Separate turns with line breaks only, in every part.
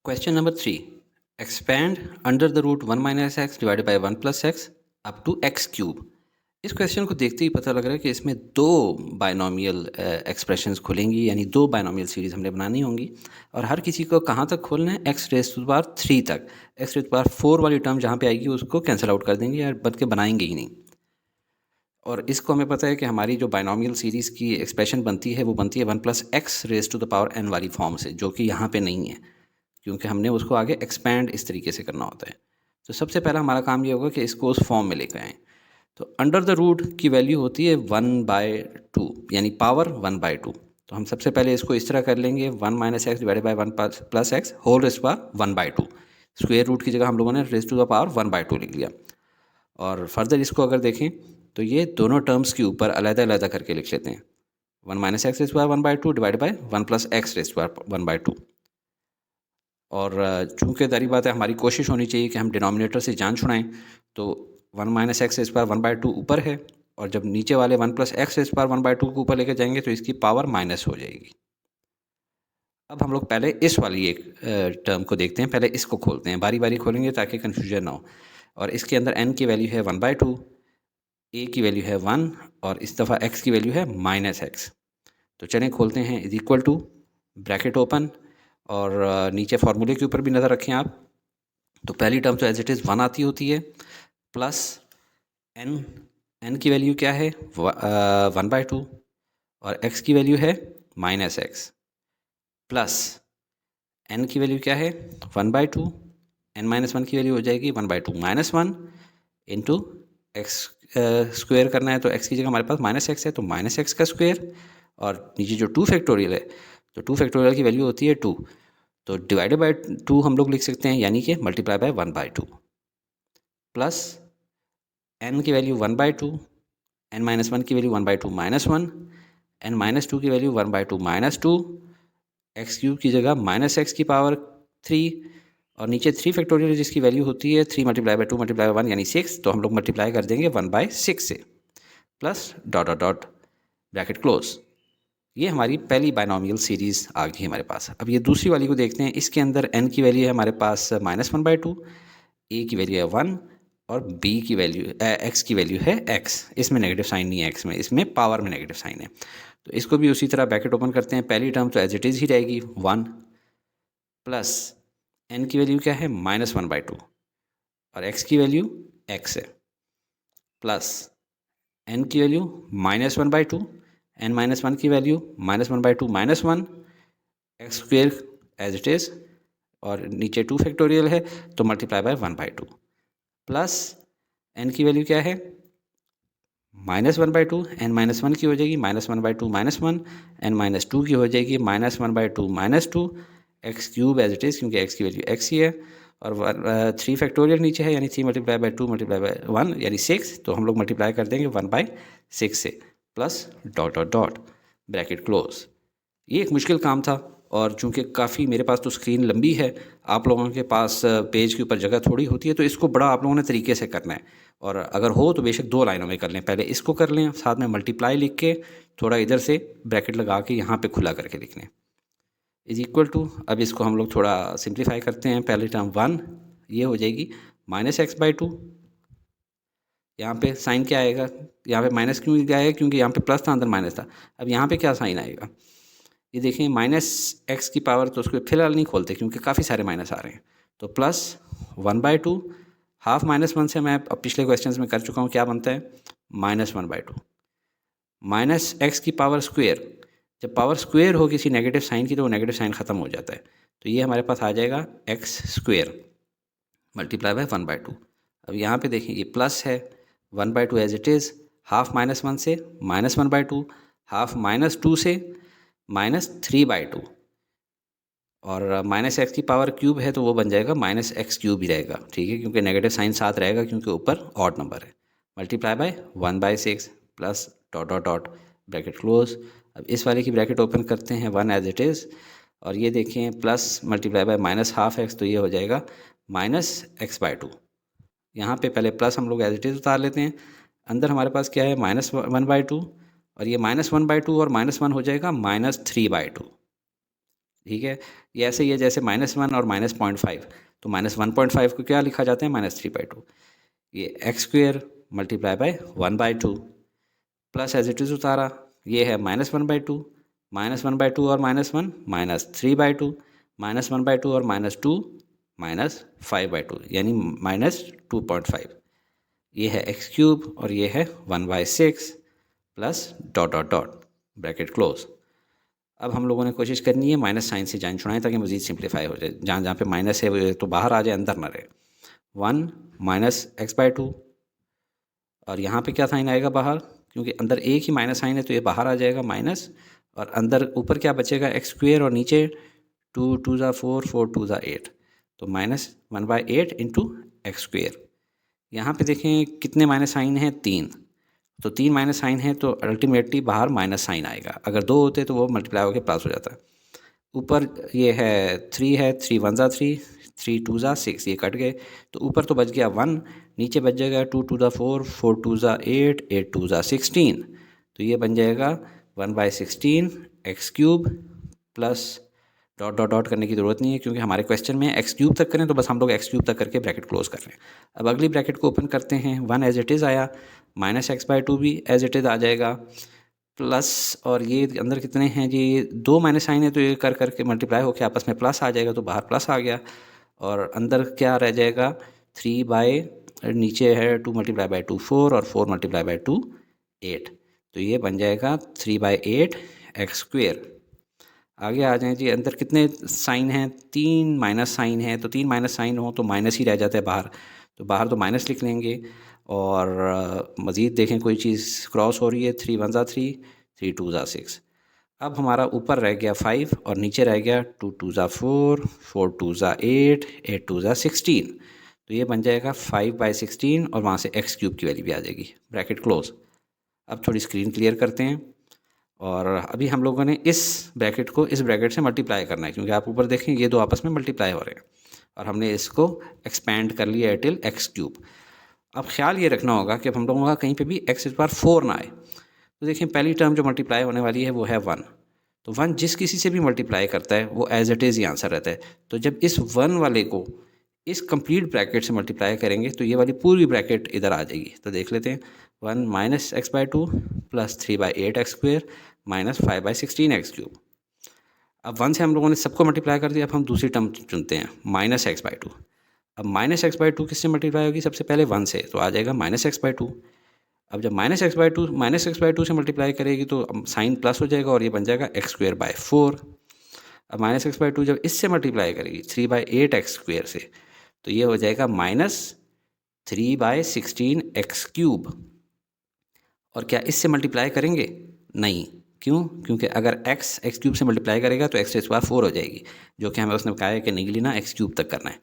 Question number 3. Expand under the root 1 minus x divided by 1 plus x up to x cube. इस question को देखते ही पता लग रहा है कि इसमें दो बायनॉमियल एक्सप्रेशंस खुलेंगी, यानी दो बायनॉमियल सीरीज़ हमने बनानी होंगी। और हर किसी को कहाँ तक खोलना है? X raise to the power 3 तक। X raise to the power 4 वाली टर्म जहाँ पे आएगी उसको कैंसिल आउट कर देंगे या बल्कि बनाएंगे ही नहीं। और इसको हमें पता है कि हमारी जो बायनॉमियल सीरीज़ की एक्सप्रेशन बनती है वो बनती है 1 plus x raise to the power n वाली फॉर्म से, जो कि यहाँ पे नहीं है क्योंकि हमने उसको आगे एक्सपैंड इस तरीके से करना होता है। तो सबसे पहला हमारा काम ये होगा कि इसको उस फॉर्म में लेकर आएँ। तो अंडर द रूट की वैल्यू होती है 1/2, यानी पावर 1/2। तो हम सबसे पहले इसको इस तरह कर लेंगे, 1 minus x divided by 1 plus x whole raise to power 1/2। Square root की जगह हम लोगों ने रेज़ टू द पावर 1/2 लिख लिया। और फर्दर इसको अगर देखें तो ये दोनों टर्म्स के ऊपर अलग-अलग करके लिख लेते हैं। 1 minus x raise to power 1/2 divided by 1 plus x raise to power 1/2। और चूँकि ज़ाहिर बात है हमारी कोशिश होनी चाहिए कि हम डिनोमिनेटर से जान छुड़ाएं। तो 1 माइनस एक्स रेज़ पावर 1/2 ऊपर है और जब नीचे वाले 1 प्लस एक्स रेज़ पावर 1/2 को ऊपर लेकर जाएंगे तो इसकी पावर माइनस हो जाएगी। अब हम लोग पहले इस वाली एक टर्म को देखते हैं। पहले इसको खोलते हैं, बारी बारी खोलेंगे ताकि कन्फ्यूजन ना हो। और इसके अंदर n की वैल्यू है 1/2, a की वैल्यू है 1 और इस दफ़ा x की वैल्यू है माइनस एक्स। तो चलें खोलते हैं, is equal to, bracket open, और नीचे फार्मूले के ऊपर भी नज़र रखें आप। तो पहली टर्म तो एज इट इज़ 1 आती होती है, प्लस n की वैल्यू क्या है? 1/2 और x की वैल्यू है माइनस एक्स, प्लस n की वैल्यू क्या है? 1/2। n माइनस 1 की वैल्यू हो जाएगी 1/2 माइनस 1 इंटू एक्स स्क्वेयर करना है तो x की जगह हमारे पास माइनस एक्स है तो माइनस एक्स का स्क्वेयर, और नीचे जो 2 फैक्टोरियल है तो 2 फैक्टोरियल की वैल्यू होती है 2, तो डिवाइडेड बाय 2 हम लोग लिख सकते हैं, यानी कि मल्टीप्लाई बाय 1/2, प्लस n की वैल्यू 1/2, n माइनस 1 की वैल्यू 1/2 माइनस 1, n माइनस 2 की वैल्यू 1/2 माइनस 2, एक्स क्यूब की जगह माइनस एक्स की पावर 3, और नीचे 3 फैक्टोरियल जिसकी वैल्यू होती है 3 मल्टीप्लाई बाय 2 मल्टीप्लाई बाय 1 यानी 6, तो हम लोग मल्टीप्लाई कर देंगे 1/6 से, plus dot dot dot bracket close. ये हमारी पहली बायनॉमियल सीरीज़ आ गई हमारे पास। अब ये दूसरी वाली को देखते हैं। इसके अंदर n की वैल्यू है हमारे पास -1/2, a की वैल्यू है 1 और b की वैल्यू x की वैल्यू है x। इसमें नेगेटिव साइन नहीं है x में, इसमें पावर में नेगेटिव साइन है। तो इसको भी उसी तरह ब्रैकेट ओपन करते हैं। पहली टर्म तो एज इट इज़ ही रहेगी 1, प्लस n की वैल्यू क्या है? -1/2 और x की वैल्यू x है, प्लस n की वैल्यू -1/2, n माइनस 1 की value -1/2 minus 1, x square as it is, और नीचे 2 फैक्टोरियल है तो मल्टीप्लाई बाय 1/2, प्लस n की वैल्यू क्या है? -1/2, n माइनस 1 की हो जाएगी -1/2 माइनस 1, n माइनस 2 की हो जाएगी -1/2 minus 2, x cube as it is क्योंकि x की वैल्यू x ही है, और 3 फैक्टोरियल नीचे है यानी 3 मल्टीप्लाई बाय 2 मल्टीप्लाई बाय 1 यानी 6, तो हम लोग मल्टीप्लाई कर देंगे 1/6 से, plus dot dot dot bracket close. ये एक मुश्किल काम था, और चूंकि काफ़ी मेरे पास तो स्क्रीन लंबी है, आप लोगों के पास पेज के ऊपर जगह थोड़ी होती है, तो इसको बड़ा आप लोगों ने तरीके से करना है। और अगर हो तो बेशक 2 लाइनों में कर लें, पहले इसको कर लें, साथ में मल्टीप्लाई लिख के थोड़ा इधर से ब्रैकेट लगा के यहाँ पे खुला करके लिख लें, इज इक्वल टू। अब इसको हम लोग थोड़ा सिंप्लीफाई करते हैं। पहले टर्म 1 ये हो जाएगी -x/2। यहाँ पे साइन क्या आएगा? यहाँ पे माइनस क्यों आएगा? क्योंकि यहाँ पे प्लस था, अंदर माइनस था। अब यहाँ पे क्या साइन आएगा? ये देखें -x की पावर, तो उसको फिलहाल नहीं खोलते क्योंकि काफ़ी सारे माइनस आ रहे हैं। तो प्लस 1/2, हाफ -1 से मैं अब पिछले क्वेश्चंस में कर चुका हूँ, क्या बनता है? -1/2 माइनस एक्स की पावर स्क्वेयर। जब पावर स्क्वेयर हो किसी नेगेटिव साइन की तो वो नेगेटिव साइन ख़त्म हो जाता है, तो ये हमारे पास आ जाएगा एक्स स्क्वेयर मल्टीप्लाई बाय 1/2। अब यहाँ पे देखिए ये प्लस है, 1/2 एज इट इज़, हाफ -1 से -1/2, हाफ -2 से -3/2, और माइनस एक्स की पावर क्यूब है तो वो बन जाएगा -x क्यूब ही रहेगा, ठीक है, क्योंकि नेगेटिव साइन साथ रहेगा क्योंकि ऊपर ऑड नंबर है, multiply by 1/6 plus dot dot dot bracket close. अब इस वाले की ब्रैकेट ओपन करते हैं, 1 एज इट इज़, और ये देखें प्लस मल्टीप्लाई बाय -12x, तो ये हो जाएगा -x/2। यहाँ पे पहले प्लस हम लोग एज इट इज़ उतार लेते हैं, अंदर हमारे पास क्या है? -1/2, और ये -1/2 और -1 हो जाएगा -3/2, ठीक है। ये ऐसे ही है जैसे -1 और -0.5, तो -1.5 को क्या लिखा जाता है, -3/2। ये x square multiply by 1/2 plus as it is उतारा, ये है -1/2, -1/2 और -1 -3/2, -1/2 और -2 -5/2, यानी -2.5। ये है एक्स क्यूब और ये है 1/6 plus dot dot dot bracket close. अब हम लोगों ने कोशिश करनी है माइनस साइन से जान छुड़ाएं ताकि मज़ीद सिंप्लीफाई हो जाए। जहाँ जहाँ पे माइनस है वो तो बाहर आ जाए, अंदर ना रहे। 1 -x/2 और यहाँ पे क्या साइन आएगा बाहर, क्योंकि अंदर एक ही माइनस साइन है तो ये बाहर आ जाएगा माइनस, और अंदर ऊपर क्या बचेगा, एक्स स्क्वेयर, और नीचे 2 2 ज़ा 4 4 2 ज़ा 8, तो -1/8 इंटू एक्स स्क्वेयर। यहाँ पे देखें कितने माइनस साइन हैं, 3, तो 3 माइनस साइन है तो अल्टीमेटली बाहर माइनस साइन आएगा। अगर 2 होते तो वो मल्टीप्लाई होकर प्लस हो जाता। ऊपर ये है 3 है, 3 1 ज़ा 3, 3 2 ज़ा 6, ये कट गए, तो ऊपर तो बच गया 1, नीचे बच जाएगा 2 2 ज़ा 4 4 2 ज़ा 8 8 2 ज़ा 16, तो ये बन जाएगा 1/16 x cube plus dot dot dot करने की ज़रूरत नहीं है, क्योंकि हमारे क्वेश्चन में एक्स क्यूब तक करें तो बस हम लोग एक्स क्यूब तक करके ब्रैकेट क्लोज कर रहे हैं। अब अगली ब्रैकेट को ओपन करते हैं, 1 एज इट इज़ आया, -x/2 भी एज इट इज़ आ जाएगा, प्लस, और ये अंदर कितने हैं जी, 2 माइनस साइन है तो ये कर करके मल्टीप्लाई होकर आपस में प्लस आ जाएगा, तो बाहर प्लस आ गया, और अंदर क्या रह जाएगा, 3 बाय, नीचे है 2 मल्टीप्लाई बाय 2 4, और 4 मल्टीप्लाई बाय 2 8, तो ये बन जाएगा 3/8 एक्स स्क्वेयर। आगे आ जाएं जी, अंदर कितने साइन हैं, 3 माइनस साइन है, तो 3 माइनस साइन हो तो माइनस ही रह जाता है बाहर, तो बाहर तो माइनस लिख लेंगे। और मज़ीद देखें कोई चीज़ क्रॉस हो रही है, 3 1 ज़ा 3 3 2 ज़ा 6। अब हमारा ऊपर रह गया 5 और नीचे रह गया 2 2 ज़ा 4 4 2 ज़ा 8 8 2 ज़ा 16, तो ये बन जाएगा 5/16, और वहाँ से एक्स क्यूब की वैल्यू भी आ जाएगी, ब्रैकेट क्लोज। अब थोड़ी स्क्रीन क्लियर करते हैं, और अभी हम लोगों ने इस ब्रैकेट को इस ब्रैकेट से मल्टीप्लाई करना है, क्योंकि आप ऊपर देखें ये दो आपस में मल्टीप्लाई हो रहे हैं, और हमने इसको एक्सपैंड कर लिया टिल एक्स क्यूब। अब ख्याल ये रखना होगा कि अब हम लोगों का कहीं पे भी एक्स इस बार 4 ना आए। तो देखिए पहली टर्म जो मल्टीप्लाई होने वाली है वो है 1, तो 1 जिस किसी से भी मल्टीप्लाई करता है वो एज इट इज़ ही आंसर रहता है। तो जब इस 1 वाले को इस कंप्लीट ब्रैकेट से मल्टीप्लाई करेंगे तो ये वाली पूरी ब्रैकेट इधर आ जाएगी। तो देख लेते हैं, 1 -x/2 plus 3/8 x square minus 5/16 x cube. अब 1 से हम लोगों ने सबको मल्टीप्लाई कर दिया, अब हम दूसरी टर्म चुनते हैं -x/2। अब -x/2 किससे मल्टीप्लाई होगी, सबसे पहले 1 से, तो आ जाएगा -x/2। अब जब -x/2 से मल्टीप्लाई करेगी तो साइन प्लस हो जाएगा और ये बन जाएगा x²/4। अब -x/2 जब इससे मल्टीप्लाई करेगी 3/8 एक्स स्क्वेयर से, तो ये हो जाएगा -3/16 एक्स क्यूब। और क्या इससे मल्टीप्लाई करेंगे, नहीं, क्यों, क्योंकि अगर एक्स क्यूब से मल्टीप्लाई करेगा तो x⁴ हो जाएगी, जो कि हमें उसने कहा है कि नहीं लेना, एक्स क्यूब तक करना है।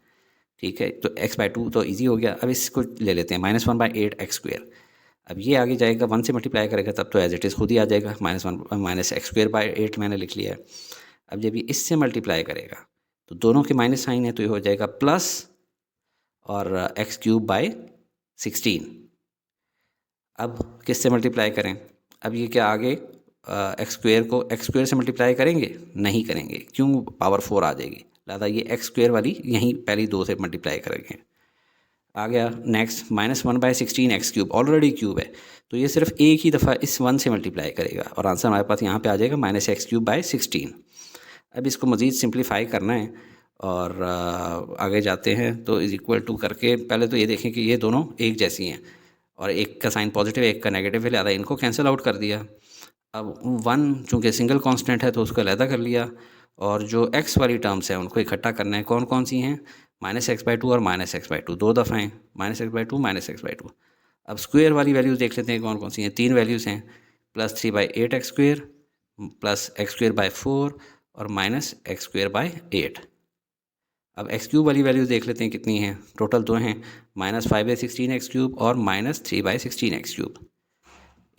ठीक है, तो x/2 तो इजी हो गया। अब इसको ले लेते हैं -1/8 एक्स स्क्वेयर। अब ये आगे जाएगा, 1 से मल्टीप्लाई करेगा तब तो एज इट इज़ खुद ही आ जाएगा, -x²/8 मैंने लिख लिया है। अब जब ये इससे मल्टीप्लाई करेगा तो दोनों के माइनस साइन है, तो ये हो जाएगा प्लस और x³/16। अब किससे मल्टीप्लाई करें, अब ये क्या आगे x² से मल्टीप्लाई करेंगे, नहीं करेंगे, क्यों, पावर 4 आ जाएगी, लिहाजा ये x² वाली यहीं पहली 2 से मल्टीप्लाई करेंगे। आ गया next -1/16 x cube, already cube है, तो ये सिर्फ एक ही दफ़ा इस 1 से मल्टीप्लाई करेगा और आंसर हमारे पास यहाँ पे आ जाएगा -x³/16। अब इसको मज़ीद सिंप्लीफाई करना है और आगे जाते हैं, तो इज़ इक्वल टू करके पहले तो ये देखें कि ये दोनों एक जैसी हैं और एक का साइन पॉजिटिव एक का नेगेटिव है, लिहाजा इनको कैंसिल आउट कर दिया। अब 1 चूँकि सिंगल कांस्टेंट है तो उसको अलहदा कर लिया, और जो x वाली टर्म्स हैं उनको इकट्ठा करना है। कौन कौन सी हैं, -x/2 और -x/2 दो दफ़ा हैं, -x/2 -x/2। अब स्क्वेयर वाली वैल्यूज़ देख लेते हैं कौन कौन सी हैं, 3 वैल्यूज़ हैं, +3/8 एक्स स्क्वेयर प्लस x²/4 और -x²/8। अब एक्स क्यूब वाली वैल्यूज़ देख लेते हैं कितनी हैं, टोटल 2 हैं, -5/16 एक्स क्यूब और -3/16 एक्स क्यूब।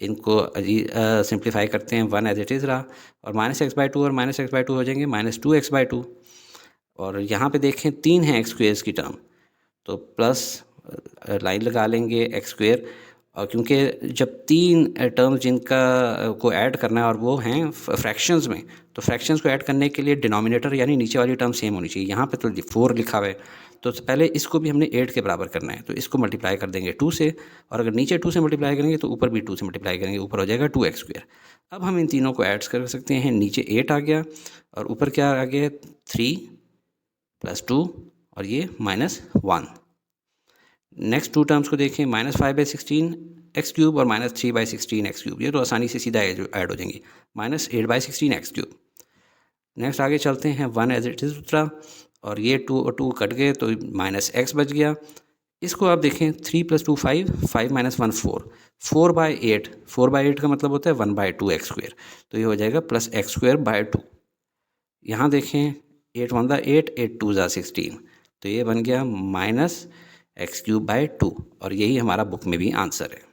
इनको सिंप्लीफाई करते हैं, 1 एज इट इज़ रहा, और -x/2 और -x/2 हो जाएंगे -2x/2। और यहाँ पे देखें 3 हैं एक्स स्क्वेयर्स की टर्म, तो प्लस लाइन लगा लेंगे x² और क्योंकि जब तीन टर्म्स जिनका को ऐड करना है और वो हैं फ्रैक्शंस में, तो फ्रैक्शंस को ऐड करने के लिए डिनोमिनेटर यानी नीचे वाली टर्म सेम होनी चाहिए। यहाँ पे तो 4 लिखा हुआ है, तो पहले इसको भी हमने 8 के बराबर करना है, तो इसको मल्टीप्लाई कर देंगे 2 से, और अगर नीचे 2 से मल्टीप्लाई करेंगे तो ऊपर भी 2 से मल्टीप्लाई करेंगे, ऊपर हो जाएगा 2x²। अब हम इन तीनों को ऐड कर सकते हैं, नीचे 8 आ गया और ऊपर क्या आ गया 3 + 2 और ये -1। नेक्स्ट टू टर्म्स को देखें, -5/16 x³ और -3/16 x³, ये तो आसानी से सीधा ऐड हो जाएंगी, -8/16 x³। नेक्स्ट आगे चलते हैं, 1 एज इट इज़ उतरा और ये 2 और 2 कट गए तो -x बच गया। इसको आप देखें, 3 + 2 5, 5 - 1 4, 4/8, 4/8 का मतलब होता है 1/2 x², तो ये हो जाएगा +x²/2। यहाँ देखें, 8 × 1 = 8, 8 × 2 = 16, तो ये बन गया -x³/2 और यही हमारा बुक में भी आंसर है।